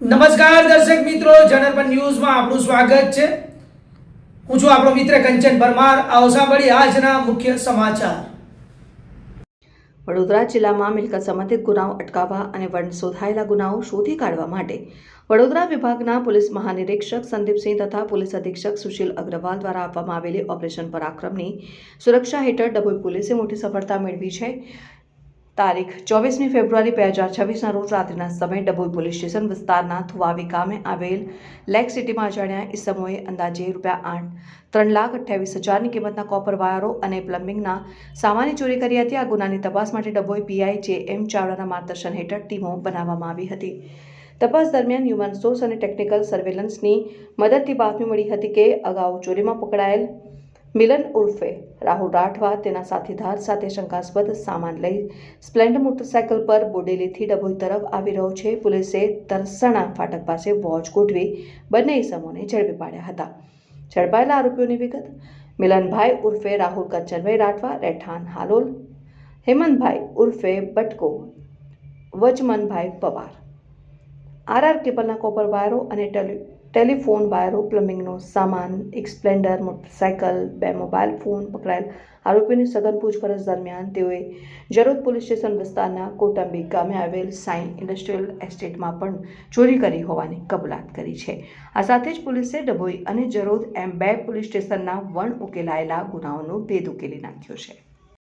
નમસ્કાર દર્શક મિત્રો, જનરપન ન્યૂઝમાં આપનું સ્વાગત છે. હું છું આપણો મિત્ર કંચન પરમાર. આવો સાંભળીએ આજના મુખ્ય સમાચાર. વડોદરા જિલ્લામાં મિલકત સંબંધિત ગુનાઓ અટકાવવા અને શોધાયેલા ગુનાઓ શોધી કાઢવા માટે વડોદરા વિભાગના પોલીસ મહાનિરીક્ષક સંદીપસિંહ તથા પોલીસ અધિક્ષક સુશીલ અગ્રવાલ દ્વારા આપવામાં આવેલી ઓપરેશન પરાક્રમની સુરક્ષા હેઠળ ડભોઈ પોલીસે મોટી સફળતા મેળવી છે. તારીખ 24મી ફેબ્રુઆરી 2026ના રોજ રાત્રિના સમયે ડભોઈ પોલીસ સ્ટેશન વિસ્તારના થુવાવી ગામે આવેલ લેક સિટીમાં અજાણ્યા ઈસમોએ અંદાજે ₹3,28,000ની કિંમતના કોપર વાયરો અને પ્લમ્બિંગના સામાનની ચોરી કરી હતી. આ ગુનાની તપાસ માટે ડભોઈ પીઆઈ જે.એમ. ચાવડાના માર્ગદર્શન હેઠળ ટીમો બનાવવામાં આવી હતી. તપાસ દરમિયાન હ્યુમન સોર્સ અને ટેકનિકલ સર્વેલન્સની મદદથી બાતમી મળી હતી કે અગાઉ ચોરીમાં પકડાયેલ મિલન ઉર્ફે રાહુલ રાઠવા તેના સાથીદાર સાથે શંકાસ્પદ સામાન લઈ સ્પ્લેન્ડર મોટરસાયકલ પર બોડેલીથી ડભોઈ તરફ આવી રહ્યો છે. પોલીસે તરસાણા ફાટક પાસે વોચ ગોઠવી બંને ઇસમોને ઝડપી પાડ્યા હતા. ઝડપાયેલા આરોપીઓની વિગત: મિલનભાઈ ઉર્ફે રાહુલ કંચનભાઈ રાઠવા, રહેઠાણ હાલોલ; હેમંતભાઈ ઉર્ફે બટકો વચમનભાઈ પવાર. આરઆર કેબલના કોપર વાયરો અને ટેલિફોન વાયરો, પ્લમ્બિંગનો સામાન, એક સ્પ્લેન્ડર મોટરસાયકલ, 2 મોબાઈલ ફોન પકડાયેલ. આરોપીની સઘન પૂછપરછ દરમિયાન તેઓએ જરોદ પોલીસ સ્ટેશન વિસ્તારના કોટંબી ગામે આવેલ સાઈ ઇન્ડસ્ટ્રીયલ એસ્ટેટમાં પણ ચોરી કરી હોવાની કબૂલાત કરી છે. આ સાથે જ પોલીસે ડભોઈ અને જરોદ એમ 2 પોલીસ સ્ટેશનના ઉકેલાયેલા ગુનાઓનો ભેદ ઉકેલી નાખ્યો છે.